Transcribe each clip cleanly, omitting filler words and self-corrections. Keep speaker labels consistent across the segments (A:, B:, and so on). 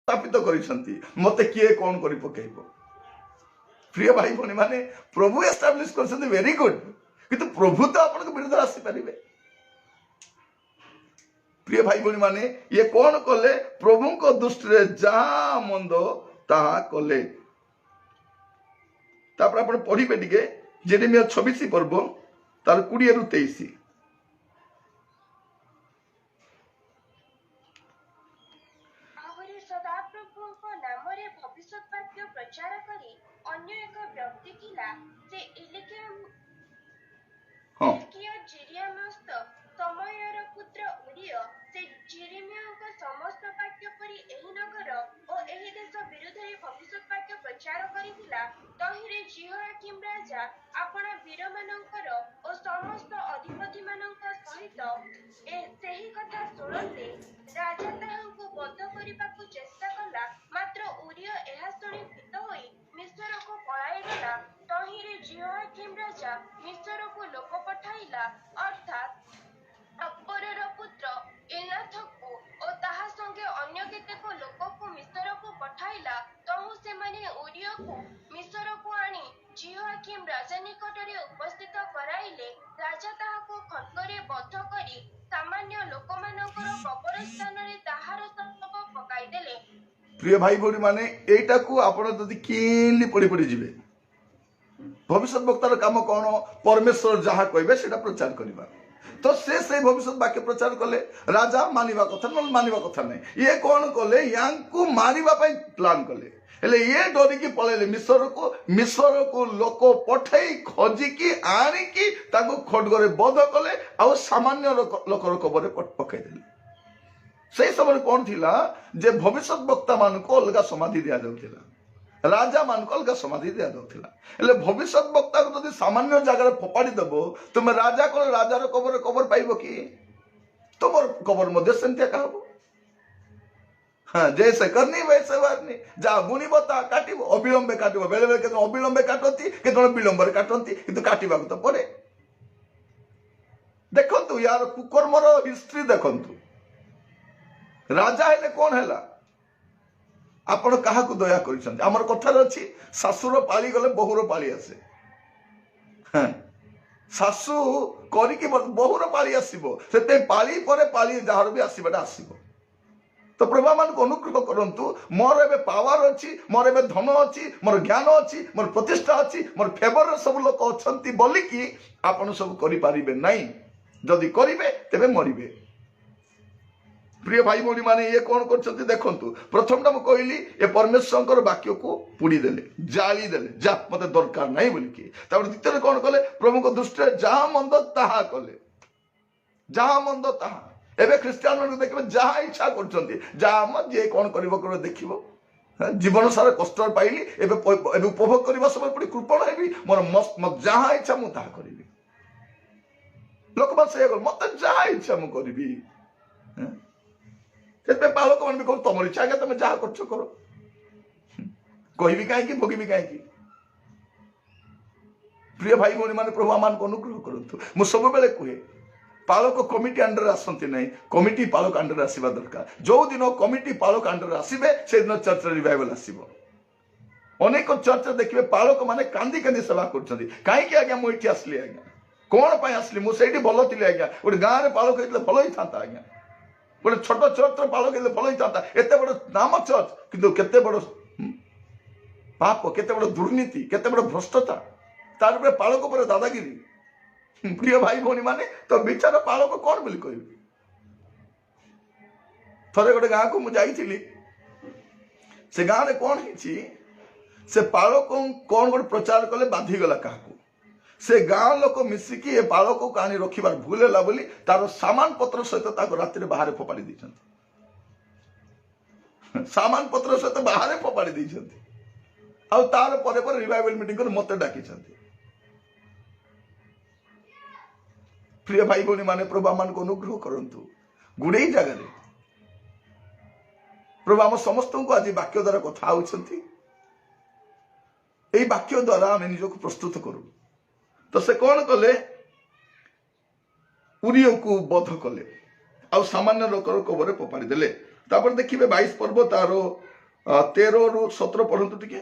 A: स्थापित कर मत किए कौन कर पकेब। प्रिय भाई भौणी माने प्रभु एस्टाब्लिश कर वेरी गुड किंतु प्रभु तो आपन विरुद्ध आसीपारे। प्रिय भाई भौणी माने ये कौन कले प्रभु को दृष्टि जहाँ मंद ताहा कले। तापर आपण पढ़िबे टिके जेरेमिया 26 पर्व तार 20 रु 23।
B: सदाप्रभुଙ୍କ ନାମରେ ଭବିଷ୍ୟତବାକ୍ୟ ପ୍ରଚାର କରି ଅନ୍ୟ ଏକ ବ୍ୟକ୍ତି ଥିଲା ସେ ଇଲିକିଆ ଜିରିଆମସ୍ତ ସମୟର ପୁତ୍ର ଉରିୟ ସେ ଜିରେମିୟାଙ୍କ ସମସ୍ତ ବାକ୍ୟ ପରି ଏହି ନଗର ଓ ଏହି ଦେଶ ବିରୁଦ୍ଧରେ ଭବିଷ୍ୟତବାକ୍ୟ ପ୍ରଚାର କରିଥିଲା। ତହିଁରେ ଜିହୋୟାକିମ୍ ରାଜା ଆପଣା ବୀରମାନଙ୍କର ଓ ସମସ୍ତ ଅଧିପତିମାନଙ୍କ ସହିତ ସେହି କଥା ଶୁଣନ୍ତେ ରାଜା ତାହାଙ୍କୁ ବଦ୍ଧ କରିବାକୁ ଚେଷ୍ଟା କଲା। ମାତ୍ର ଉରିୟ ଏହା ଶୁଣି ଭୀତ ହୋଇ ମିସ୍ରକୁ ପଳାଇଗଲା। ତହିଁରେ ଜିହୋୟାକିମ୍ ରାଜା ମିସ୍ରକୁ ଲୋକ ପଠାଇଲା ଅର୍ଥାତ୍ ଅକ୍ବରର ପୁତ୍ର ଏଲନାଥକୁ ଓ ତାହା ସଙ୍ଗେ ଅନ୍ୟ କେତେକ ଲୋକକୁ ମିସ୍ରକୁ ପଠାଇଲା। ତହୁ ସେମାନେ ଉରିୟକୁ ମିସ୍ରକୁ ଆଣି ଜିହୋୟାକିମ୍ ରାଜା ନିକଟରେ ଉପସ୍ଥିତ କରାଇଲେ। ରାଜା ତାହାକୁ ଖड्गରେ ବଦ୍ଧ କରି ସାମାନ୍ୟ ଲୋକମାନଙ୍କର କବର ସ୍ଥାନରେ ତାହାର ଶବ ପକାଇଦେଲେ।
A: प्रिय भाई भौणी माने एटा को आपण जदि किनली पढ़ी पढ़ी जिवे भविष्य वक्तार काम कौन परमेश्वर जहाँ कहबे सेटा प्रचार करबा। तो से भविष्य वाक्य प्रचार कले राजा मानिबा कथा न मानिबा कथा नहीं। ये कौन कले यांकु मारिबा पई प्लान कले हेले ये डरिकी पळेले मिस्र को लोक पठेई खोजिकी आनिकी ताको खड्गरे बध कले आ सामान्य लोकर कबरे पकाई देले। से समय कौन थिला जे भविष्य वक्ता मान को अलग समाधि दिया जाउथिला राजा मान को अलग समाधि दिया जाउथिला। हेले भविष्य वक्ता को जदि सामान्य जगह फोपाड़ी देबो तुम राजा को राजार कबर पाइबो कि तुम कबर मध्य सेंतिया कहबो। हाँ जैसे करनी वैसे बारनी जा बुणीबो ता काटिबो अविलंबे काटिबो बेले बेले के अविलंबे काटती के विलंबर काटती किंतु काटिबा तो पड़े। देखंतु यार कुकर्मर हिस्ट्री देखंतु राजा हेले कौन है आपण क्या दया कर आमर कथार अच्छी शाशुर पाली गले बहुर पाली आसे। शाशु करिकी बहुर पाली आसीबो से पाली पर पाली जार भी आसबाटा आसीबो। तो प्रभु मान को अनुग्रह करंतु मोर एबे पावर अच्छी मोर एबे धन अच्छी मोर ज्ञान अच्छी मोर प्रतिष्ठा अच्छी मोर फेवर सब लोक अच्छी बोलिकी आपण सब करि पारिबे नहीं। जदि करिबे तेबे मरिबे। प्रिय भाई भौणी माने ये कौन कर देखंतु प्रथम टा कहली ये परमेश्वर वाक्य को पुड़ी देले जाली देले जा मते दरकार नहीं बोलिकी। द्वितीय कौन कले प्रभु को दृष्टि जहाँ मंद ताहा कले जहाँ मंद ताहा। एबे ख्रीस्टियान मान देखिबे जहाँ इच्छा करछंती जहाँ मत जे कौन करबो देखिबो जीवन सारा कष्ट पाइली एबे उपभोग करबा समय पड़ी कृपण हेबी मोर मत जहाँ इच्छा मु ताहा करिबी। लोक बस मत जहाँ इच्छा मु करिबी। पालक मान भी कह तुम इच्छा आज्ञा तुम जहाँ कर कहि कहीं भोगी कहीं। प्रिय भाई भौणी माने प्रभु आम को अनुग्रह करंतु मु सब बेले कहे पालक कमिटी अंडर आसती नहीं कमिटी पालक अंडर आसवा दरकार। जो दिन कमिटी पालक अंडर आसबे से दिन चर्च रिवाइवल आसब। अनेक चर्च देखिए पालक माने कांदी कांदी सेवा करछंती काईकि आज्ञा मु एठी आसली आज्ञा कौन पाई आसली मु सेठी भलो थिली आज्ञा गोटे गाँव में पालक होइतले भलो ही थांता आज्ञा गोटे छोट चर्च पालक होइतले भलो ही थांता। एते बड़ नाम चर्च किंतु केते बड़ पाप केते बड़ दुर्नीति केते बड़ भ्रष्टता तार ऊपर पालक पर दादागिरी। प्रिय भाई भौणी माने तो विचार पालक कौन बोली कह थरे गोटे गाँव को मुझे जाइली से गाँव में कौन है से पालक कौन गोटे प्रचार कले बाधिगला क्या से गाँव लोक मिसिकी ए पालक कहानी रखिबार भूल है बोली तार सामान पत्र सहित राति बाहर फोपाड़ी देछंती सामान पत्र सहित बाहर फोपाड़ी देछंती आ तार परे परे रिवाइवल मीटिंग कर मते डाकी छंती। प्रिय भाई भौणी माने प्रभु आमान को अनुग्रह करंतु गुडे जगह प्रभु आम समस्त को आज वाक्य द्वारा कथा होउछंती एई वाक्य द्वारा आम निजको प्रस्तुत करू। तो से कौन कले उरियो को बध कले आ सामान्य लोकर कबरे फोपाड़ी देले। तापर देखिबे 22 पर्व तार 13 ରୁ 17 पढ़ु टिके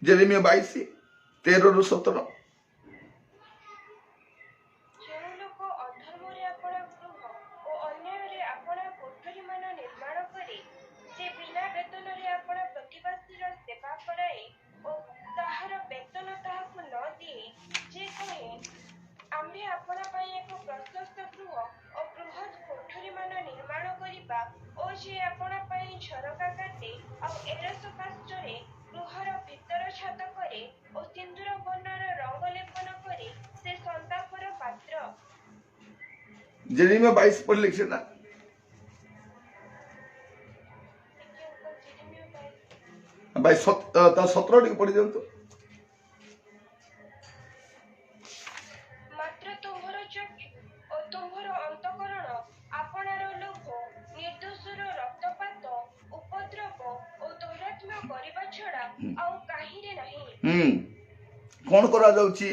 A: जेरेमिया 22 13 ରୁ 17।
B: ଯେଉଁ ଲୋକ ଅଧର୍ମରେ ଆପଣା ଗୃହ ଓ ଅନ୍ୟାୟରେ ଆପଣା କୋଠରୀମାନ ନିର୍ମାଣ କରେ, ସେ ବିନା ବେତନରେ ଆପଣା ପ୍ରତିବାସୀର ସେବା କରାଏ ଓ ତାହାର ବେତନ ତାହାକୁ ନ ଦିଏ, ଯେ କହେ, ଆମ୍ଭେ ଆପଣା ପାଇଁ ଏକ ପ୍ରଶସ୍ତ ଗୃହ ଓ ବୃହତ୍ କୋଠରୀମାନ ନିର୍ମାଣ କରିବା, ଓ ଯେ ଆପଣା ପାଇଁ ଝରକା କାଟେ ଆଉ ଏରସ କାଷ୍ଠରେ ଗୃହର ଭିତର ଛାତ କରେ ଓ ସିନ୍ଦୂର ବର୍ଣ୍ଣର ରଙ୍ଗ ଲେପନ କରେ, ସେ ସନ୍ତାପର ପାତ୍ର।
A: जेरेमिया 22 पढ़ लिखे ना भाई 17 टिके पढ़ी दियंतु।
B: ମାତ୍ର ତୁମ୍ଭର ଚକ୍ଷୁ ଓ ତୁମ୍ଭର ଅନ୍ତଃକରଣ ଆପଣାର ଲୋଭ, ନିର୍ଦ୍ଦୋଷର ରକ୍ତପାତ, ଉପଦ୍ରବ ଓ ଦୌରାତ୍ମ୍ୟ କରିବା ଛଡ଼ା ଆଉ କାହିଁରେ ନାହିଁ।
A: कौन करा जाउची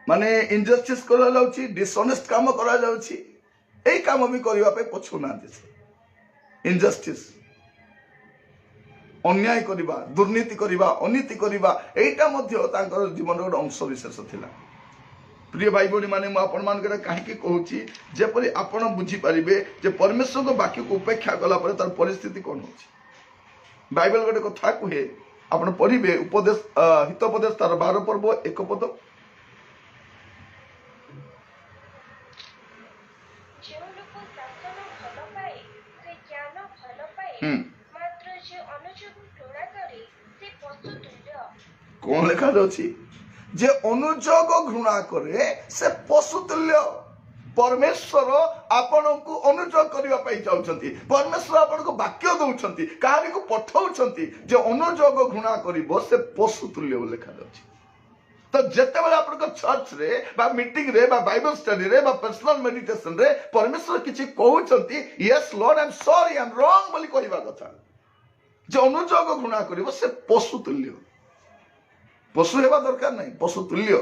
A: माने इनजस्टिस करा जाउची, डिसऑनेस्ट काम करा जाउची। एई काम भी करिवा पे पछु नांती से इनजस्टिस अन्याय करिबा, दुर्नीति करिबा, अनीति करिबा एईटा मध्य तांकर जीवन रो अंश विशेष थिला। प्रिय भाई बहनी माने मु आपण मान के काहे की कहूची जेपरि आपण बुझी परिबे जे परमेश्वर को वाक्य को उपेक्षा कला पर तार परिस्थिति कोन होची। बाइबल गोटे कथा कहे आपण पढ़िबे उपदेश हितोपदेश तार 12 पर्व 1 पद।
B: ଯେଉଁ ଲୋକ ଶାସନ ଭଲ ପାଏ, ସେ ଜ୍ଞାନ ଭଲ ପାଏ, ମାତ୍ର ଯେ ଅନୁଯୋଗ ଘୃଣା କରେ, ସେ ପଶୁ ତୁଲ୍ୟ।
A: कौन लिखा जाउची जे अनुजोग घृणा करे से पशु तुल्य। परमेश्वर आपण को अनुजोग करबा पई चाहउछंती, परमेश्वर आपण को वाक्य दउछंती, काहे को पठाउछंती, जे अनुजोग घृणा करिवो से पशु तुल्य लिखा जाउची। तो जेते बेले आपण को चर्च रे बा मीटिंग रे बा बाइबल स्टडी रे बा पर्सनल मेडिटेशन रे परमेश्वर किछि कहउछंती, yes Lord I am sorry I am wrong बोली कहबा कथा। जे अनुजोग घृणा करिवो से पशु तुल्य। पशु हेबा दरकार नहीं, पशु तुल्य।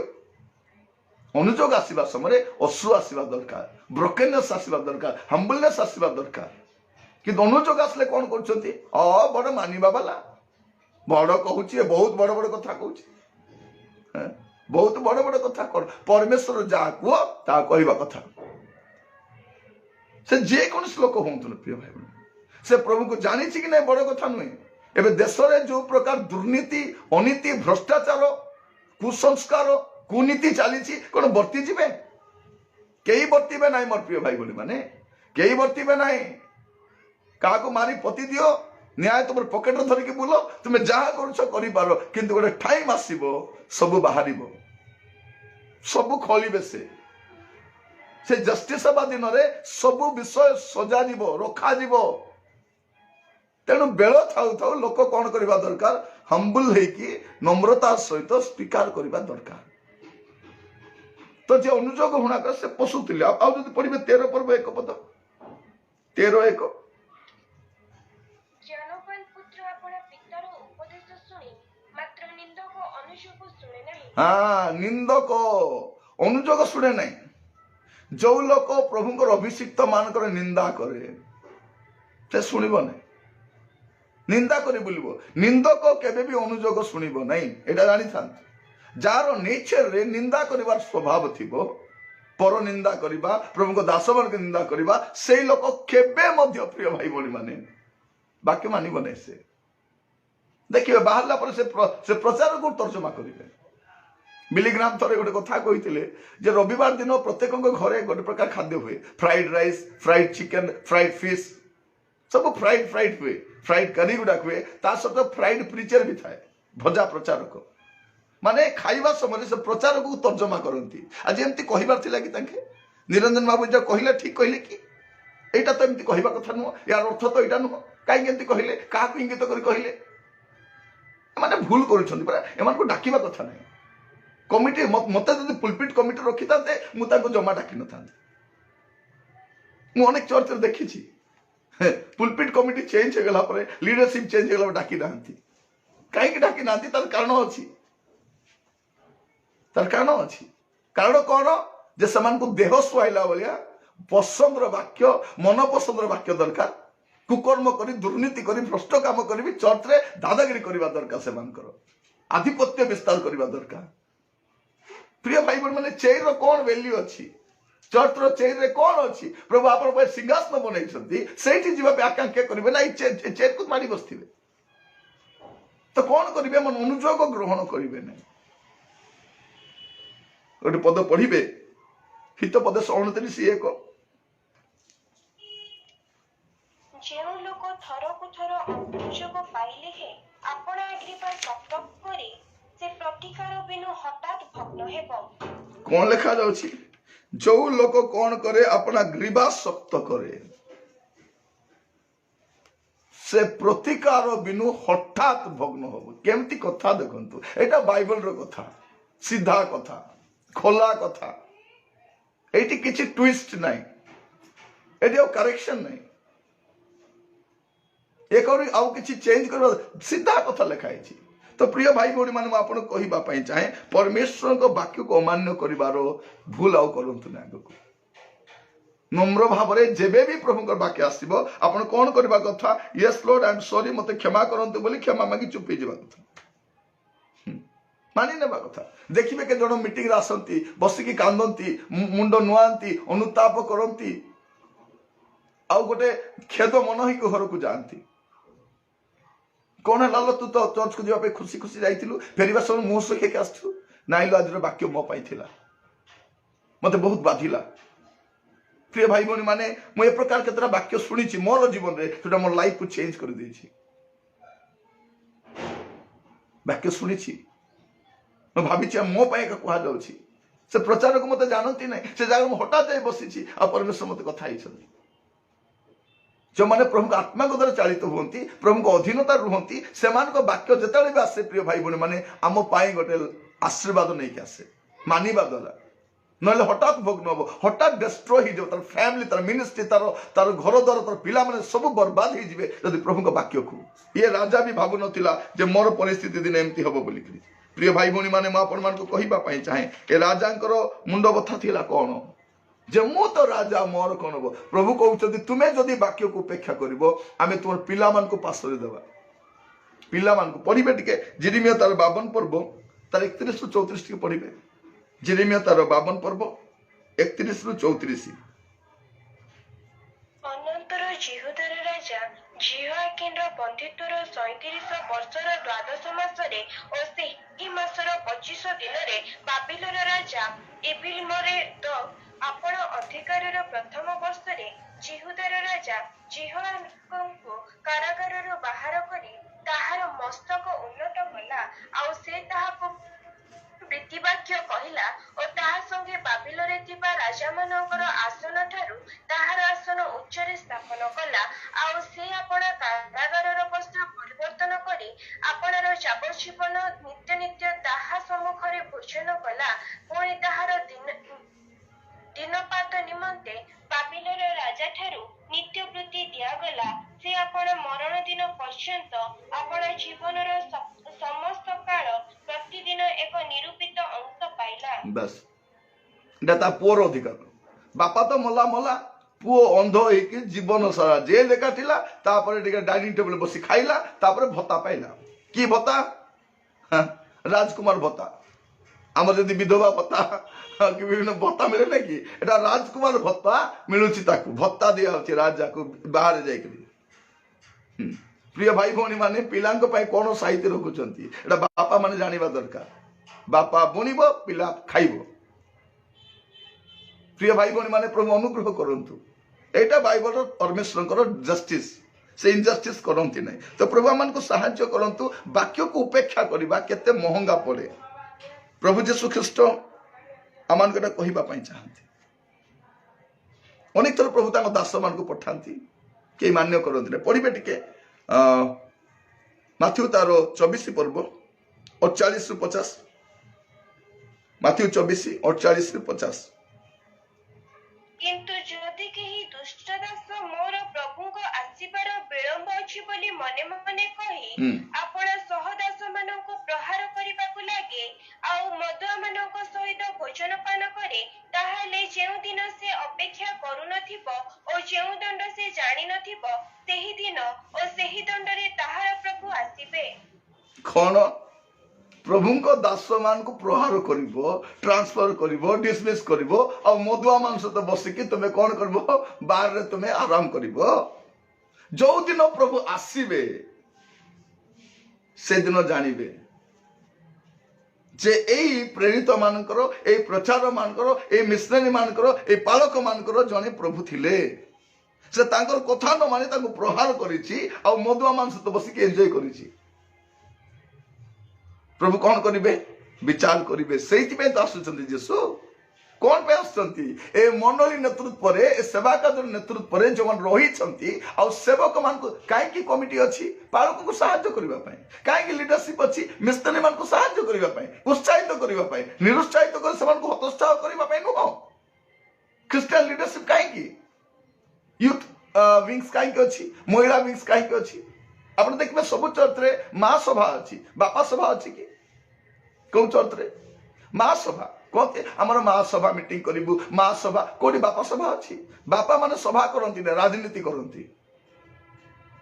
A: अनुजोग आसीबा समय अश्रु आसीबा दरकार, ब्रोकेननेस आसीबा दरकार, हम्बलनेस आसीबा दरकार। कि अनुजोग आसले कौन करछंती, बड़ मानिबा वाला बड़ कहूची, बहुत बड़ बड़ कथा कहूची, बहुत बड़ बड़ कथा कर। परमेश्वर जा कुओ ता कहबा कथा। से जे कोन लोक होंतु प्रिय भाई बहन, से प्रभु को जानी कि नहीं बड़ कथा नुहे। एबे देश रे जो प्रकार दुर्नीति, अनीति, भ्रष्टाचार, कुसंस्कार, कुनीति चली कौन बर्ती जीवे? कई बर्तीबे ना मोर प्रिय भाई बोली माने, कई बर्तीबे ना। क्या मारी पति दियो, न्याय तुम पकेट धरिकी बुल, तुम्हें जहाँ कर पार, किंतु गोटे टाइम आसीबो सब बाहर, सब खोलिबे। से जस्टिस हवा दिन में सब विषय सजा रखा। तेणु बेल थाउ थाउ लोक कौन करबा दरकार, हम्बल हेकी नम्रता सहित स्वीकार करबा दरकार। तो जे अनुजोग होना कर से पशु तुल्य। आ जदि पढ़िबे 13 पर्व 1 पद 13:1।
B: জ্ঞানবান পুত্র আপনা পিতার উপদেশ শুনি, মাত্র নিন্দক অনুযোগ শুনে ନାହିଁ।
A: हाँ, निंदक अनुजोग शुणे नहीं। जो लोक प्रभुंकर अभिषिक्त मानकर निंदा करे से शुणिब नहीं, निंदा करी बुलिबो। निंदक केबे भी अनुजोग शुणिब नहीं, एटा जानि था। जार नेचर रे निंदा करिवार स्वभाव थिबो, पर निंदा करिबा, प्रभु को दासवन के निंदा करिबा, सेई लोक केबे मध्य प्रिय भाई बोली माने वाक्य मानिब नहीं। से देखिए बाहरला पर से प्रचार को तर्जमा करिवे। बिलीग्राम थरे गोटे कथा कहिथिले जे रविवार दिन प्रत्येक घरे गोटे प्रकार खाद्य हुए, fried rice, fried chicken, fried fish, सब फ्राइड हुए, फ्राइड करी गुडा हुए। ता सहित फ्राइड प्रीचर भी थाए, भजा प्रचारक माने खाइबा समय से प्रचार को तर्जमा करती। आज एमती कहबार थिला कि तांके निरंजन बाबू जो कहले ठीक कहले कि एटा तो एमती कहबा कथा नुह, यार अर्थ तो एटा नुह, काई एमती कहले, का इंगित कर कहले, माने भूल करूछंती परा। एमान को डाकिबा कथा नहीं। कमिटी मत जब पुलपिट कमिटी रखी था मुझे जमा डाकी न था। मुझे अनेक चर्च देखी पुलपिट कमिटी चेंज हो गला, लीडरशिप चेंज हो गला, डाकी ना कहीं डाकी ना। तार कारण अच्छी, तार कारण अच्छी। कारण कौन जे को देह सुहाइला भाया पसंद वाक्य, मन पसंद वाक्य दरकार। कुकर्म करी दुर्नीति करी भ्रष्ट काम करी चर्च रे दादागिरी करवा दरकार से आधिपत्य विस्तार करवा दरकार। प्रिय भाई बहन मैंने चेयर कौन वैल्यू अच्छी चर्च रो चेयर रे कौन अच्छी प्रभु आप सिंहासन बनई से आकांक्षा करेंगे ना चेयर को मारी बसवे तो कौन करेंगे मन अनुयोग ग्रहण करेंगे ना गोटे पद पढ़े हित पद 29:1
B: ଯେଉଁ ଲୋକ ଥରକୁ ଥର ଅନୁଯୋଗ ପାଇଲେ ହେ ଆପଣା ଆଗ୍ରିବା ଶକ୍ତ କରି ସେ ପ୍ରତିକାର ବିନୁ ହଠାତ୍ ଭଗ୍ନ ହେବ।
A: कौन लिखा जाउछि जो लोक कौन करे अपना ग्रीवा शक्त करे से प्रतिकार बिनु हठात भग्न हब केमती कथा देखंतु एटा बाइबल रो कथा सीधा कथा खोला कथा एटी किछि ट्विस्ट नाही एटी ओ करेक्शन नाही एक और आउ किछि चेंज कर सीधा कथा लिखा है। तो प्रिय भाई भौणी माने आपन कहिबा पई चाहे परमेश्वर को वाक्य को अमान्य करिवारो भूल आउ करंतु ना आगको नम्र भावरे जेबे भी प्रभु को वाक्य आसीबो आपन कोन करबा कथा yes Lord I am sorry मते क्षमा करंतु बोली क्षमा मागी चुप हो जाबा कथा मानि नेबा कथा देखिबे के जण मीटिंग रे आसंती बसिकी कांदंती मुंड नुआंती अनुताप करंती आउ गोटे खेद मन ही घर को जानती कौन है लाल तू तो चर्च को जावाई खुशी खुशी जाइलु फेरवा सब मुह सुखे आसु नाई लो आज वाक्य मो पाई मत बहुत बाधिला। प्रिय भाई भौणी माने मु ए प्रकार केतरा वाक्य सुनी मोर जीवन रे जोटा मोर लाइफ को चेंज कर देछि वाक्य सुनी मैं भावी मो पाई का कहा जाउछि से प्रचारक मत जानती ना से जगह में हठात जाए बसी आ परमेश्वर मत कथा जो माने प्रभु को आत्मा को द्वारा चालित होती प्रभु को अधीनता रुहती से वाक्य जिते भी आसे प्रिय भाई भौणी माने आम पाई गोटे आशीर्वाद नहीं के आसे मानिबा द्वारा ना हठात भग्न हम हठात डिस्ट्रॉय हो तार फैमिली तार मिनिस्ट्री तार तार घर द्वार तार पिला माने सब बर्बाद हो जिवे यदि प्रभु को वाक्य को ये राजा भी भाबु नथिला जे मोर परिस्थिति दिन एमती हबो बोली प्रिय भाई भौणी माने म आपन मान को कहिबा पई चाहे ए राजांकर मुंड बथा थिला कोन जे मु तो राजा मोर कौन हम प्रभु कहते तुम्हें जदि वाक्य को उपेक्षा कर आम तुम पिला मान को पासरे देवा पिला मान को पढ़े टिके जिरिमिया तार 52 पर्व तार 31 रु 34 टिके पढ़े जिरिमिया तार 52 पर्व 31 रु 34
B: ଅନନ୍ତର ଜିହୁଦାର ରାଜା ଜିହୋଆକିନର ବନ୍ଦିତ୍ୱର 37 ବର୍ଷର ଦ୍ୱାଦଶ ମାସରେ ଓ ସେହି ମାସର 25 ଦିନରେ ବାବିଲୋନ ରାଜା ଏବିଲମେରୋଦ ଆପଣ ଅଧିକାରର ପ୍ରଥମ ବର୍ଷରେ ଜିହୁଦାର ରାଜା ଜିହୋଆକିନଙ୍କୁ କାରାଗାରରୁ ବାହାର କରି ତାହାର ମସ୍ତକ ଉନ୍ନତ କଲା ଆଉ ସେ ତାହାକୁ ପ୍ରୀତିବାକ୍ୟ କହିଲା ଓ ତାହା ସଙ୍ଗେ ବାବିଲୋନରେ ଥିବା ରାଜାମାନଙ୍କର ଆସନ ଠାରୁ ତାହାର ଆସନ ଉଚ୍ଚରେ ସ୍ଥାପନ କଲା ଆଉ ସେ ଆପଣା କାରାଗାରର ବସ୍ତ୍ର ପରିବର୍ତ୍ତନ କରି ଆପଣାର ଯାବଜୀବନ ନିତ୍ୟ ନିତ୍ୟ ତାହା ସମ୍ମୁଖରେ ଭୋଜନ କଲା ପୁଣି ତାହାର ଦିନପାତ ନିମନ୍ତେ ବାବିଲୋନ ରାଜା ଠାରୁ ନିତ୍ୟ ବୃତ୍ତି ଦିଆଗଲା ସେ ଆପଣ ମରଣ ଦିନ ପର୍ଯ୍ୟନ୍ତ ଆପଣ ଜୀବନର ସମସ୍ତ କାଳ ପ୍ରତିଦିନ ଏକ ନିରୂପିତ ଅଂଶ पाइला
A: बस ता पुअर अधिकार बापा तो मला मला पुओ अंध होइके जीवन सारा जेल एका थिला तापर टिके डाइनिंग टेबल बसी खाइला तापर भत्ता पाइला की भत्ता राजकुमार भत्ता आम जदि विधवा भत्ता कि विभिन्न भत्ता मिले ना कि एटा राजकुमार भत्ता मिलुछि ताकू भत्ता दिया होछि राजा को बाहर जाइकरी प्रिय भाई भौणी माने पिलांक पाई कोन साहित्य रखुचंती एटा बापा माने जानिबा दरकार बापा बुणिबो पिला खाइबो प्रिय भाई भौणी माने प्रभु अनुग्रह करंतु एटा बाइबल परमेश्वर जस्टिस से इनजस्टिस करंती नहीं तो प्रभु मान को साहाय्य करंतु वाक्य को उपेक्षा करबा केते महंगा पड़े प्रभु यीशु ख्रीस्ट आमान को कहबा पई चाहंती अनेक थर प्रभु तांको दास मान को पठांती के मान्य करंती पढ़िबे टिके माथ्यू तार 24 पर्व 48 रु 50 माथ्यू 24 48 रु 50
B: किंतु जदि केही दुष्ट दास मोर प्रभु को आसीबार विलंब अछि बोली मने मने कहि आपण सहदास मानको प्रहार करिबाकु लागे आउ मदुआ मानको सहित भोजन पान करे ताहाले जेउ दिन से अपेक्षा करू नथिबो ओ जेउ दंड से जानि नथिबो सेही
A: कौन प्रभु को दास मान को प्रहार करिवो ट्रांसफर करिवो डिसमिस करिवो और मधुआ मान सहित बसिकी तुमे कौन करिवो बाहर रे तुमे आराम करिवो जो दिन प्रभु आसीबे से दिन जानिबे जे एई प्रेरित मानकर एई प्रचार मानकर एई मिशनरी मानकर एई पालक मानकर जने प्रभु थिले से तांकर कथा न माने तांको प्रहार करिछि आ मधुआ मान सहित बसिकी एन्जॉय करिछि प्रभु कौन करिवे विचार करिवे सेति पे आसुचंती यीशु कौन पे आसुचंती ए मंडली नेतृत्व रे ए सेवा कार्य नेतृत्व रे जो रही छंती आ सेवक मान को काहे की कमिटी अछि पालक को सहायता करिवा पई काहे की लीडरशिप अछि मिशनरी मान को सहायता करिवा पई उत्साहित करिवा पई निरुत्साहित कर समान को हतोत्साह करिवा पई नो क्रिश्चियन लीडरशिप काहे की यूथ विंग्स काहे की अछि महिला विंग्स काहे की अछि आपण देखबे सब चर्च रे मां सभा अछि बापा सभा अछि की को चर्च रे मां सभा कहते आमर मां सभा मीटिंग करिबु मां सभा कोडी बापा सभा अछि बापा माने सभा करंती ने राजनीति करंती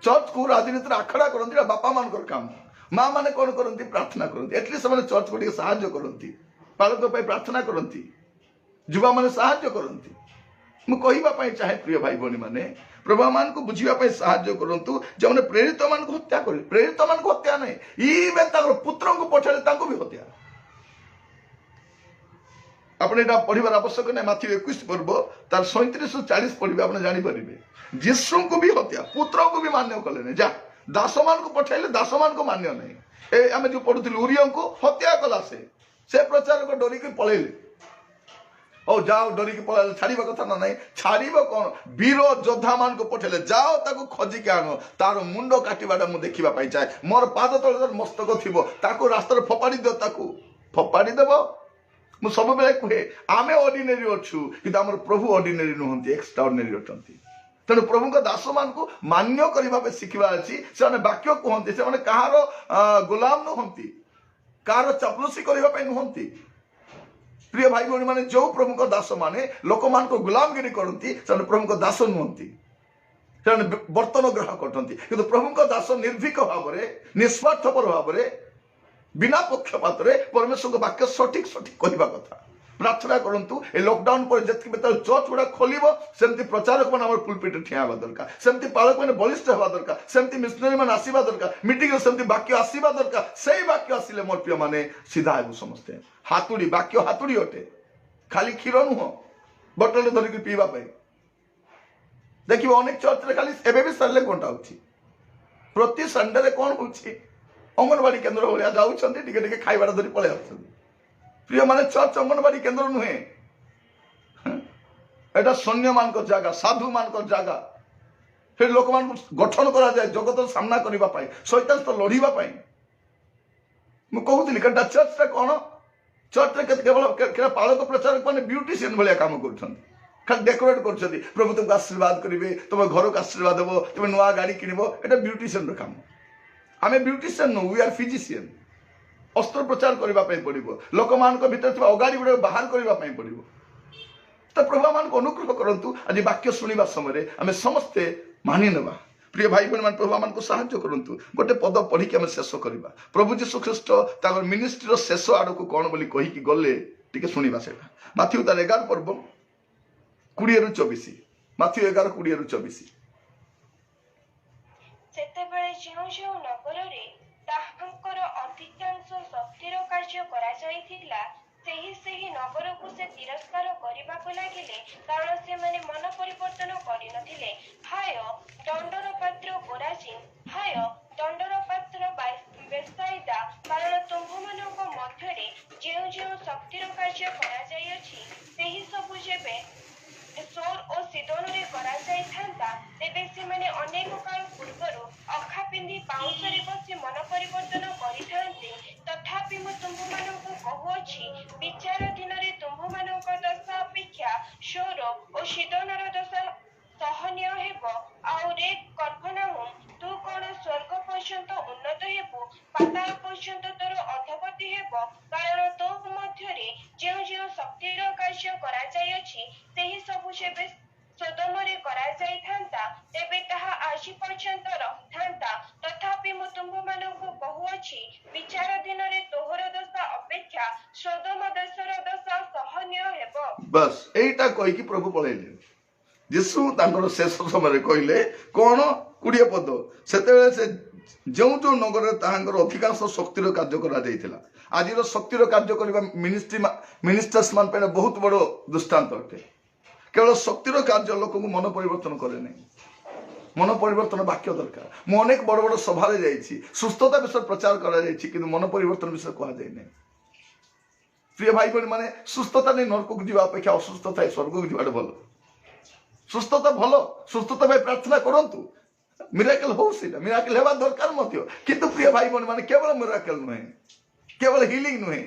A: चर्च को राजनीति रे आखड़ा करंती ना बापा मान कर काम मां माने कोन करंती प्रार्थना करंती एटलीस्ट माने चर्च को सहायता करंती पालक पे प्रार्थना करंती युवा माने सहायता करंती मु कहिबा पई चाहे प्रिय भाई भनी माने प्रभु मान को बुझिबा पई सहायता करंतु जे माने प्रेरित मान को हत्या करि प्रेरित मान को हत्या नै इबे ताकर पुत्र को पठाले ताको भी हत्या आपने एटा पढ़िबार आवश्यक नै माथि 21 पर्व तार 37 40 पढ़िबे आपने जानि परिबे यीशु को भी हत्या पुत्र को भी मान्य कले नै जा दास मान को पठाइले दास मान को मान्य नै ए हमें जो पढुथिल उरियम को हत्या कला से प्रचार को डरी के पळेले ओ जाओ डरी के पळेले छाड़ीबा कथा न नै छाड़ीबो कोन वीर योद्धा मान को पठाइले जाओ ताको खोजी के आनो तार मुंडो काटिबाडा मु देखिबा पाई चाहे मोर पाद तळे मस्तक थिबो ताको रास्ता रे फोपाडी दो ताको फोपाडी देबो मु सब बेले कहे आमे ऑर्डिनरी अच्छु कि आमर प्रभु ऑर्डिनरी नुहंती एक्स्ट्राऑर्डिनरी अटंती तेणु प्रभु का दास मान को मान्य करबा शिखिबा अछि से वाक्य कहते से कहार गुलाम नुहंती कहार चापलुसी करबा पई नुहंती प्रिय भाई भौणी माने जो प्रभु का दास माने लोक मान को गुलामगिरी करंती से प्रभु का दास नुहंती से बर्तन ग्रह करतंती किंतु प्रभु का दास निर्भीक भावरे निस्वार्थपर भावरे बिना पक्षपात रे परमेश्वर को वाक्य सठिक सठिक कहवा कथा प्रार्थना करंतु ए लॉकडाउन पर जति बेतर चर्च गुडा खोलिबो सेमति प्रचारक मन हमर पुलपिट ठिया बा दरकार सेमति पालक मन बलिष्ठ हवा दरकार सेमति मिशनरी मन आसीबा दरकार मीटिंग रे सेमति वाक्य आसीबा दरकार सेही वाक्य आसीले मोर प्रिय माने सीधा हेबु समस्ते हातुडी वाक्य हातुडी अटे खाली क्षीर नुह बोतल धरि के पीबा पई देखिबो अनेक चर्च रे खाली एबे भी सरले कोंटा होछि प्रति संडे रे कोन होछि अंगनवाड़ी केन्द्र भाया जाऊँच टे खाइबा धरी पलि आस प्रिय माने चर्च अंगनवाड़ी केन्द्र नुहे एटा सैन्य मान जगह साधु मान जगह फिर लोक मान गठन करा जाए जगत सामना करने शैतान तो लड़ाई मुझे चर्च रे कौन चर्च रे केवल पालक प्रचारक मैंने ब्यूटीशियन भाया काम कर खाली डेकोरेट कर प्रभु तुमको आशीर्वाद करेंगे तुम घर को आशीर्वाद देव तुम नुआ गाड़ी किणव एटा ब्यूटीशियन काम आमे beautician no we are physician अस्त्र प्रचार करने पड़ो लोक मान भर अगाड़ी गुड़ा बाहर करने पड़ो तो प्रभु मान को अनुग्रह करंतु आज वाक्य शुणा समय आम समस्ते मानि नेबा प्रिय भाई बहन मान प्रभु मान को साहाय्य करंतु गोटे पद पढ़ी आम शेष करवा प्रभु जीशु ख्रीस्ट ताकर मिनिस्ट्री शेष आड़ को कौन बोली कहीकि गले टिके शुणा से माथ्यू तार 11 पर्व 20 ରୁ 24 माथ्यू 11 20 ରୁ 24
B: सेतेबेले जेउ जेउ नगररे ताहांकर अधिकांश शक्तिर कार्य करा जायथिला सेही नगर को से तिरस्कार करबाको लागिले कारण से माने मन परिवर्तन करि नथिले हाय दंडर पात्र गोराजिन हाय दंडर पात्र बेसाइदा कारण तुम्भमानक मध्यरे जेउ जेउ शक्तिर कार्य करा जाय अछि सेही सब जेबे सोर और सिदोन रे करा जाय थांता तेबे से माने अनेक काल पूर्वरु अखा पिंदी पाउसरे बसी मन परिवर्तन करि थांते तथापि मु तुम्भमानक कहूछि विचार दिन रे तुम्भमानक दशा अपेक्षा सोर और सिदोनर दशा सहनीय हेबो आउ रे कल्पनाहुम तू कोन स्वर्ग पर्यंत उन्नत हेबो पाताल पर्यंत तोर अधोगति हेबो कारण तो मध्यरे जेउ जेउ शक्तिर कार्य करा जाय अछि सेही सब जेबे सोदोमरे करा जाय थांता तेबे ताहा आजि पर्यंत रहिथांता तथापि मु तुम्भमानक କହୁଅଛି, ବିଚାରାଧୀନ ରେ ତୋହର ଦଶା ଅପେକ୍ଷା ସୋଦୋମ ଦେଶର ଦଶା ସହନୀୟ ହେବ।
A: बस एटा कही कि प्रभु पळेले यीशु तांकर शेष समय कहले कौन 20 पद सेतेबेले से जो जो नगर तांकर अधिकांश शक्तिर कार्य करा जायतिला। आज शक्तिर कार्य करबा मिनिस्टर्स मान पे बहुत बड़ दृष्टांत अटे। केवल शक्तिर कार्य लोक को मन परिवर्तन करे नहीं, मन परिवर्तन वाक्य दरकार। मु अनेक बड़ बड़ सभा जाइछि, सुस्थता विषय प्रचार करा जाइछि, किंतु मन परिवर्तन विषय कहा जाय नहीं। प्रिय भाई बहन माने सुस्थता नहीं नरक को जीवा अपेक्षा असुस्थता स्वर्ग को जीवा भल। सुस्थता भल, सुस्थता भाई प्रार्थना करंतु, मिराकल हो सीटा मिराकल हेबा दरकार मध्य। किंतु प्रिय भाई बहन माने केवल मिराकल नुहे, केवल हीलिंग नुहे,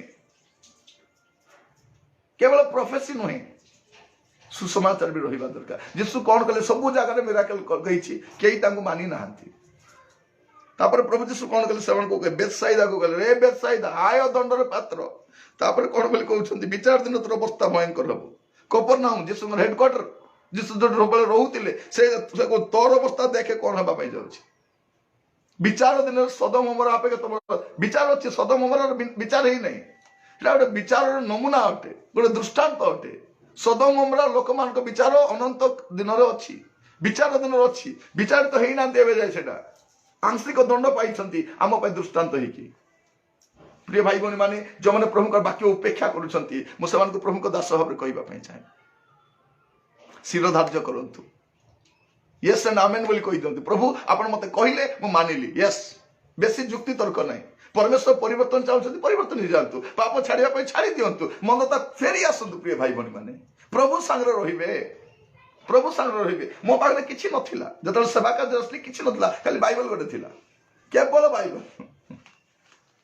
A: केवल प्रोफेसी नुहे, सुसमाचार भी रहिबा दरकार। यीशु कौन कले सब जगह मिराकल कहिछि, केही तांको मानि नाहंती। तापर प्रभु यीशु कौन कले सेवन को बेतसाइदा को कले, रे बेतसाइदा आय दंडर पात्र। तापर कौन बोली कहउछंती, विचार दिन तोर अवस्था भयंकर हबो। कफरनाहूम यीशु हेडक्वार्टर यीशु जो रहउतिले से तोर अवस्था देखे कौन हबा पाई जाउछि। विचार दिन सदम अमर अपेक्षा तुम विचार अच्छे, सदम अमर विचार ही नहीं, गोटे विचार नमूना अटे, गोटे दृष्टांत अटे। सदम अमरा लोक मान विचार अनंत दिन अच्छी, विचार दिन अच्छी, विचार तो होना जाए सेटा आंशिक दंड पाई आम दृष्टांत होगी। प्रिय भाई भौणी माने जो मैंने प्रभु का वाक्य उपेक्षा कर प्रभु को दास भाव कहवाई चाहे, शिर धार्य करंतु, यस एंड आमेन बोली कही दियंतु। प्रभु आपण मते कहले मु मानिली, यस बेसी जुक्ति तर्क नहीं। परमेश्वर परिवर्तन चाहते परिवर्तन हो जातु, पाप छाड़ा छाड़ी दिंतु, मनता फेरी आसतु। प्रिय भाई भौणी माने प्रभु सांगे रहिबे, प्रभु सांगे रहिबे। मो पाखरे किछि नथिला, जतल सेवा कार्य असली किछि नथिला, खाली बाइबल गोटे थिला, केवल बाइबल।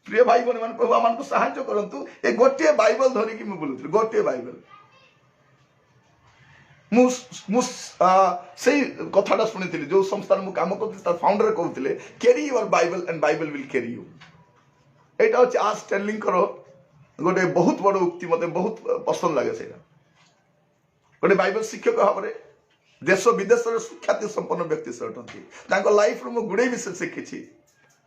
A: प्रिय भाई भौणी माने प्रभु आमान को सहायता करंतु। ए गोटे बाइबल धरि कि मु बोलुथि, गोटे बाइबल से कथाटा शुणी जो संस्थान मु काम कर फाउंडर कहते carry your Bible and Bible will carry you. एटा होछि आज स्टैनलिंग करो गोटे बहुत बड़ उक्ति, मते बहुत पसंद लगे। से गोटे बाइबल शिक्षक भाव में देश विदेश सुख्याति संपन्न व्यक्ति से अटंती। लाइफ मु गुड़े विषय शिखी।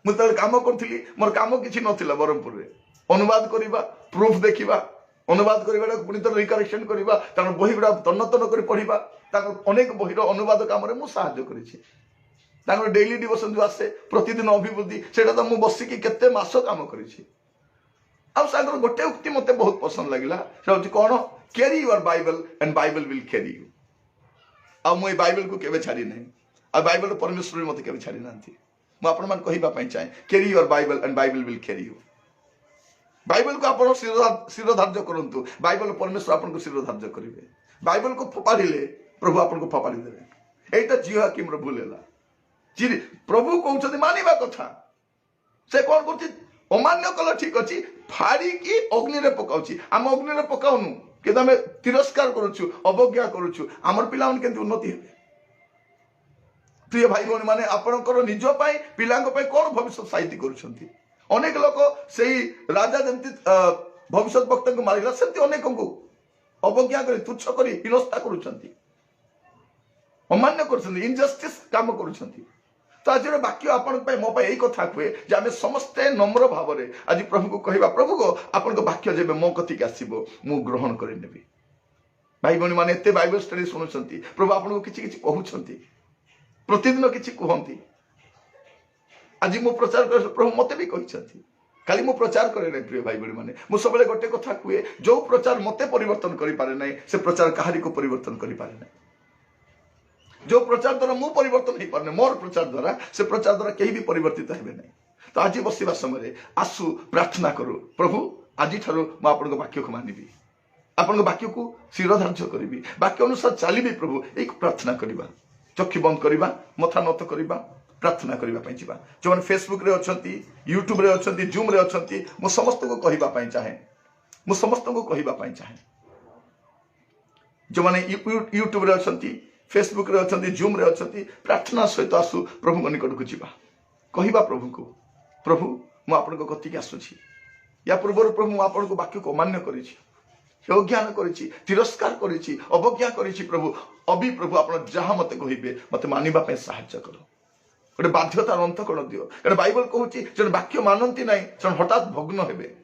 A: मुझे काम करी, मोर काम किसी नाला ब्रह्मपुर में अनुवाद करवा, प्रूफ देखा, अनुवाद करवा पुणी थर रिकरेक्शन करवा, बही गुड़ा तन्न तन्न कर पढ़ा, अनेक बही अनुवाद काम कर डेली डिवोशन जो आसे प्रतिदिन अभिवृद्धि से मुझे बसिकी केते मास काम करी। गोटे उक्ति मत बहुत पसंद लगे, कौन carry your Bible and Bible will carry you. आ मुझे बाइबल को केवे छाड़ी नहीं, आ बाइबल परमेश्वर भी मत केवे छाड़ी ना। मुझे कहवाई चाहे carry your Bible and Bible will carry you. Bible को आप शिर धार्य करंतु, बाइबल परमेश्वर आपको शिर धार्य करेंगे। बाइबल को फोपाड़े प्रभु आपको फोपाड़ी देवे। एटा जीवाकिम भूल है। प्रभु कहते मानिबा कथा, से कौन कर अमान्य कल ठीक अच्छी फाड़ी की अग्नि रे पकाउछि। आम अग्नि रे पकाउनु कि आम तिरस्कार करुछु, अवज्ञा करुछु, आमर पिला केमती उन्नति हेबे। प्रिय भाई भौणी माने आपणकर निज पाई पिलांक पाई कौन भविष्य साइती करुछंती। अनेक लोक से राजा जमती भविष्य वक्ता को मारिला सेमती अनेक को अवज्ञा कर तुच्छ कर हिनस्ता करुछंती, अमान्य करुछंती, इनजस्टिस काम करुछंती। तो आज वाक्य आपण मो यही कथा कहे जे आम समस्ते नम्र भाव में आज प्रभु को कहवा, प्रभु को आपण वाक्य जब मो कथिक आसो मु ग्रहण करें। भाई भौणी माने एते बाइबल स्टडी शुणुंट, प्रभु आपको किछि किछि कहउछंती, प्रतिदिन किछि कहंती। आज मु प्रचार कर प्रभु मते भी कहते, खाली मु प्रचार करे ना। प्रिय भाई भौणी माने मु सबले गोटे कथा कहे, जो प्रचार मते परिवर्तन करि पारे नै से प्रचार कहारी को परिवर्तन करि पारे नै। जो प्रचार द्वारा मु परिवर्तन हो पारे, मोर प्रचार द्वारा से प्रचार द्वारा कहीं भी परिवर्तित हेबे नहीं। तो आज बसवा समय आसु प्रार्थना करू, प्रभु आज ठारू मु आपन वाक्य को मानिबी, आपन वाक्य को शिर धार्य करी, वाक्य अनुसार चलिबी। प्रभु एक प्रार्थना करवा, चक्षु बंद करवा, मथा नत करवा, प्रार्थना करने जा। जो मैंने फेसबुक रे अच्छी, यूट्यूब रे अच्छी, जूम रे अच्छी, मु समस्त को कहवाई चाहे, मु समस्त को कहवाई चाहे। जो मैंने यूट्यूब रे अच्छी, फेसबुक रे अच्छी, जूम रे अच्छी, प्रार्थना सहित आसु प्रभु निकट को जीवा, कहवा प्रभु को, प्रभु मु आपण कथिक आसुची। या पूर्व प्रभु मु आपण को वाक्य को अमान्य करिछि, अज्ञान करिछि, तिरस्कार करिछि, अवज्ञा करिछि। प्रभु अभी प्रभु आपण जहाँ मते कहिबे मते मानिबा पे सहायता करो। गोटे बाध्यतार अंत कण दियो कारण बाइबल कहूँ जन वाक्य मानती ना से हठात भग्न हेबे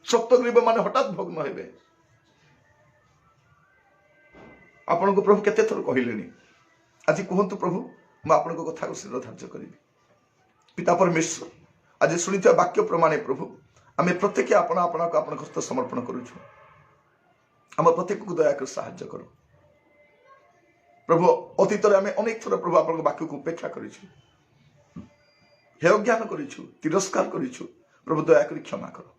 A: शक्त ग्रीब माने हठात भग्न हेबे आपण को प्रभु केते थर कहले आज कहतु प्रभु मु आपण कथा को शिर धार्य करी पिता परमेश्वर आज शुणी वाक्य प्रमाणे प्रभु आम प्रत्येक आपण आपण को आपण हस्त समर्पण करुछु आम प्रत्येक को दया कर साहाय्य करो प्रभु अतीत आम अनेक थर प्रभु आपण वाक्य को उपेक्षा करिछु हे ज्ञान करिछु तिरस्कार करिछु प्रभु दया कर क्षमा करो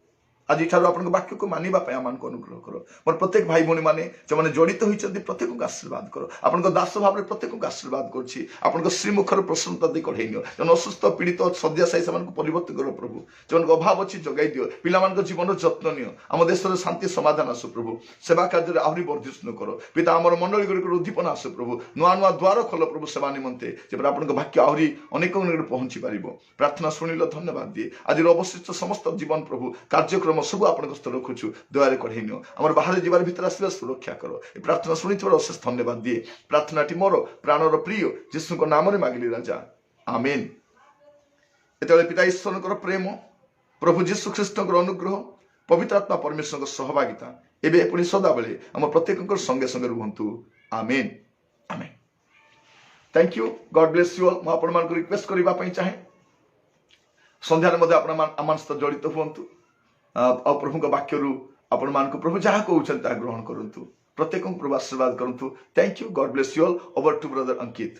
A: आज ठार आपण वाक्य को मानिबा पय आमान को अनुग्रह करो मोर प्रत्येक भाई भौणी माने जो माने जड़ित होइछन्ति प्रत्येक को आशीर्वाद करो आपण को दास भाव प्रत्येक को आशीर्वाद करछि आपण को श्रीमुखर प्रसन्नता दे कढै नियो जन असुस्थ पीड़ित शଯ୍याशायी समान को परिवर्तन करो प्रभु जन को अभाव अछि जगाई दियो पिला मान को जीवन जत्न नियो आम देश रे शांति समाधान आसु प्रभु सेवा कार्य रे आहुरी वर्धिष्णु करो पिता हमर मंडली गुडी को उद्दीपन आसु प्रभु नुआ नुआ द्वार खोल प्रभु सेवा निमंते जे आपण को वाक्य आहुरी अनेक निकट पहुंची पारिबो प्रार्थना सुनिलो धन्यवाद दिए आज अवशिष्ट समस्त जीवन प्रभु कार्यक्रम सब आपण को रखुछु दया कढ़े नियो आम बाहर जीवार भीतर आसवा सुरक्षा करो ये प्रार्थना शुणी अशेष धन्यवाद दिए प्रार्थनाटी मोर प्राणर प्रिय जीशु नाम मागिली राजा आमेन एत पिता ईश्वर प्रेम प्रभु जीशु ख्रीष्ट अनुग्रह पवित्र आत्मा परमेश्वर सहभागिता एवं पुणी सदा बेले आम प्रत्येक संगे संगे रुहतु amen amen thank you God bless you all मु आपण मान रिक्वेस्ट करबा चाहे संध्यार आम सहित जड़ित हूँ प्रभु वाक्य आपण मान प्रभु जहाँ कहते ग्रहण करूँ प्रत्येक प्रभु आशीर्वाद करूँ thank you God bless you all over to brother Ankit.